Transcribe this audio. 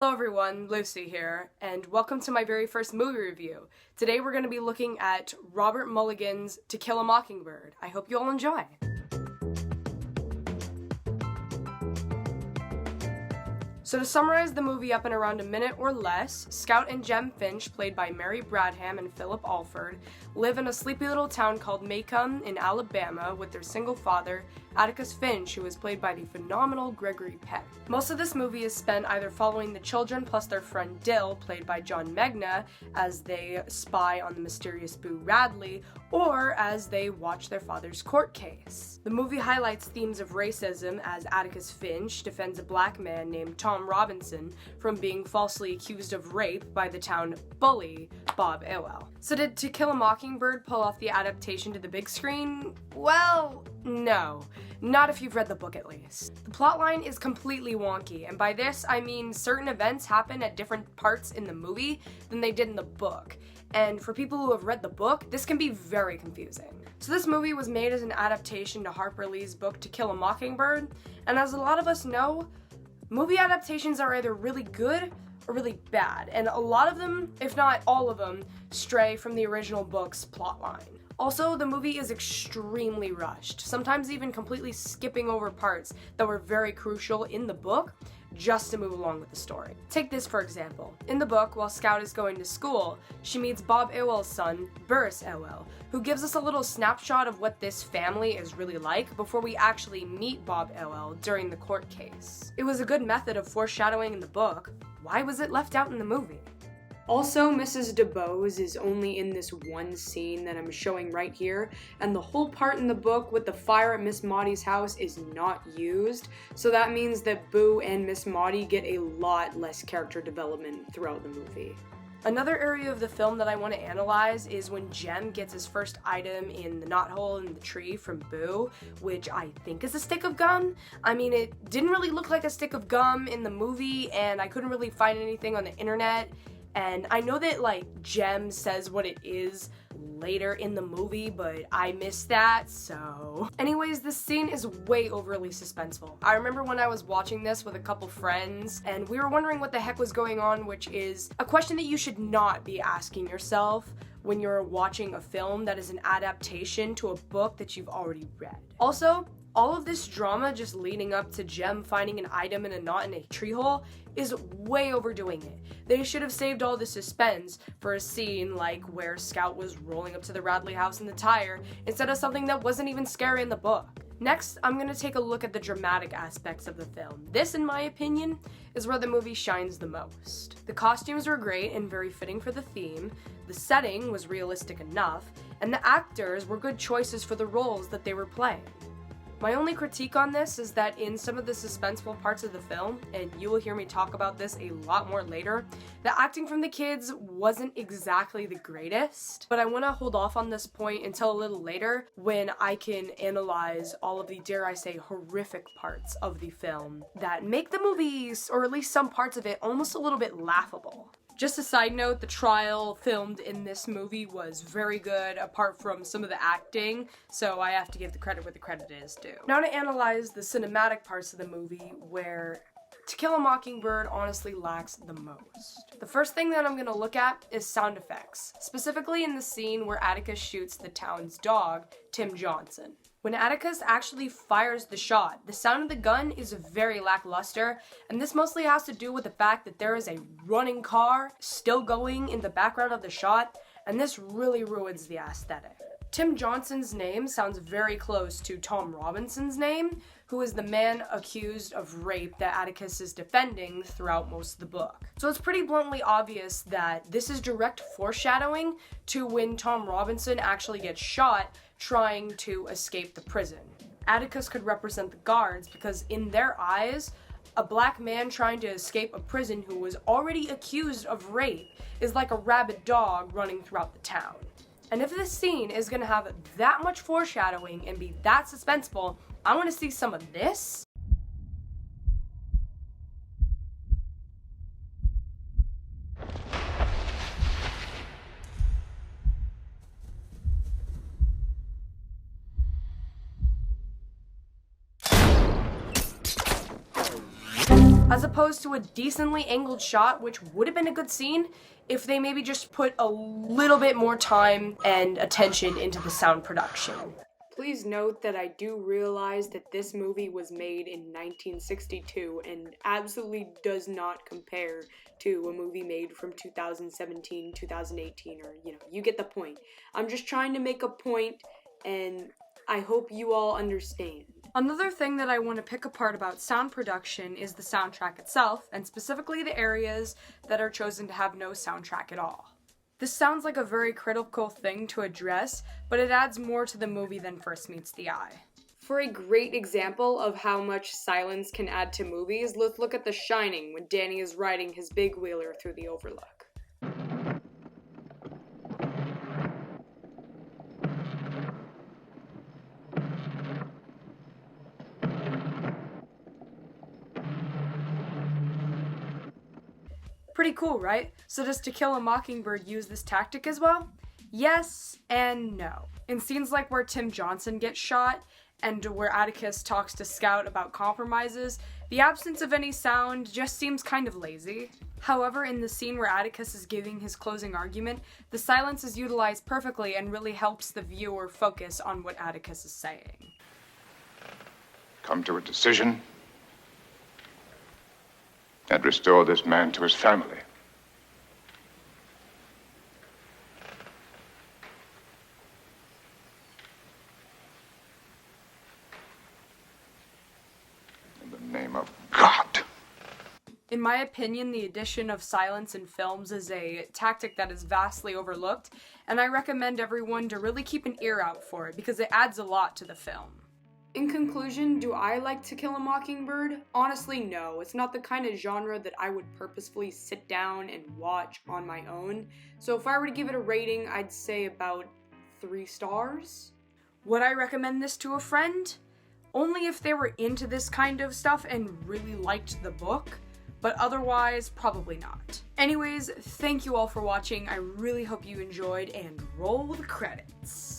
Hello everyone, Lucy here, and welcome to my very first movie review. Today we're going to be looking at Robert Mulligan's To Kill a Mockingbird. I hope you all enjoy. So to summarize the movie up in around a minute or less, Scout and Jem Finch, played by Mary Bradham and Philip Alford, live in a sleepy little town called Macomb in Alabama with their single father, Atticus Finch, who is played by the phenomenal Gregory Peck. Most of this movie is spent either following the children plus their friend Dill, played by John Megna, as they spy on the mysterious Boo Radley, or as they watch their father's court case. The movie highlights themes of racism as Atticus Finch defends a black man named Tom Robinson from being falsely accused of rape by the town bully, Bob Ewell. So did To Kill a Mockingbird pull off the adaptation to the big screen? Well, no. Not if you've read the book at least. The plotline is completely wonky, and by this I mean certain events happen at different parts in the movie than they did in the book. And for people who have read the book, this can be very confusing. So this movie was made as an adaptation to Harper Lee's book To Kill a Mockingbird, and as a lot of us know, movie adaptations are either really good or really bad, and a lot of them, if not all of them, stray from the original book's plotline. Also, the movie is extremely rushed, sometimes even completely skipping over parts that were very crucial in the book just to move along with the story. Take this for example. In the book, while Scout is going to school, she meets Bob Ewell's son, Burris Ewell, who gives us a little snapshot of what this family is really like before we actually meet Bob Ewell during the court case. It was a good method of foreshadowing in the book. Why was it left out in the movie? Also, Mrs. DeBose is only in this one scene that I'm showing right here, and the whole part in the book with the fire at Miss Maudie's house is not used, so that means that Boo and Miss Maudie get a lot less character development throughout the movie. Another area of the film that I want to analyze is when Jem gets his first item in the knothole in the tree from Boo, which I think is a stick of gum. I mean, it didn't really look like a stick of gum in the movie, and I couldn't really find anything on the internet. And I know that, Jem says what it is later in the movie, but I missed that, so... Anyways, this scene is way overly suspenseful. I remember when I was watching this with a couple friends, and we were wondering what the heck was going on, which is a question that you should not be asking yourself when you're watching a film that is an adaptation to a book that you've already read. Also, all of this drama just leading up to Jem finding an item in a knot in a tree hole is way overdoing it. They should have saved all the suspense for a scene like where Scout was rolling up to the Radley house in the tire instead of something that wasn't even scary in the book. Next, I'm going to take a look at the dramatic aspects of the film. This, in my opinion, is where the movie shines the most. The costumes were great and very fitting for the theme, the setting was realistic enough, and the actors were good choices for the roles that they were playing. My only critique on this is that in some of the suspenseful parts of the film, and you will hear me talk about this a lot more later, the acting from the kids wasn't exactly the greatest, but I want to hold off on this point until a little later when I can analyze all of the, dare I say, horrific parts of the film that make the movies, or at least some parts of it, almost a little bit laughable. Just a side note, the trial filmed in this movie was very good, apart from some of the acting, so I have to give the credit where the credit is due. Now to analyze the cinematic parts of the movie, where To Kill a Mockingbird honestly lacks the most. The first thing that I'm going to look at is sound effects, specifically in the scene where Atticus shoots the town's dog, Tim Johnson. When Atticus actually fires the shot, the sound of the gun is very lackluster, and this mostly has to do with the fact that there is a running car still going in the background of the shot, and this really ruins the aesthetic. Tim Johnson's name sounds very close to Tom Robinson's name, who is the man accused of rape that Atticus is defending throughout most of the book. So it's pretty bluntly obvious that this is direct foreshadowing to when Tom Robinson actually gets shot trying to escape the prison. Atticus could represent the guards because in their eyes, a black man trying to escape a prison who was already accused of rape is like a rabid dog running throughout the town. And if this scene is going to have that much foreshadowing and be that suspenseful, I want to see some of this. as opposed to a decently angled shot, which would have been a good scene if they maybe just put a little bit more time and attention into the sound production. Please note that I do realize that this movie was made in 1962 and absolutely does not compare to a movie made from 2017, 2018, or, you get the point. I'm just trying to make a point, and I hope you all understand. Another thing that I want to pick apart about sound production is the soundtrack itself, and specifically the areas that are chosen to have no soundtrack at all. This sounds like a very critical thing to address, but it adds more to the movie than first meets the eye. For a great example of how much silence can add to movies, let's look at The Shining when Danny is riding his big wheeler through the overlook. Pretty cool, right? So does To Kill a Mockingbird use this tactic as well? Yes and no. In scenes like where Tim Johnson gets shot, and where Atticus talks to Scout about compromises, the absence of any sound just seems kind of lazy. However, in the scene where Atticus is giving his closing argument, the silence is utilized perfectly and really helps the viewer focus on what Atticus is saying. Come to a decision and restore this man to his family. In the name of God. In my opinion, the addition of silence in films is a tactic that is vastly overlooked, and I recommend everyone to really keep an ear out for it because it adds a lot to the film. In conclusion, do I like To Kill a Mockingbird? Honestly, no. It's not the kind of genre that I would purposefully sit down and watch on my own. So if I were to give it a rating, I'd say about 3 stars. Would I recommend this to a friend? Only if they were into this kind of stuff and really liked the book, but otherwise, probably not. Anyways, thank you all for watching. I really hope you enjoyed, and roll the credits.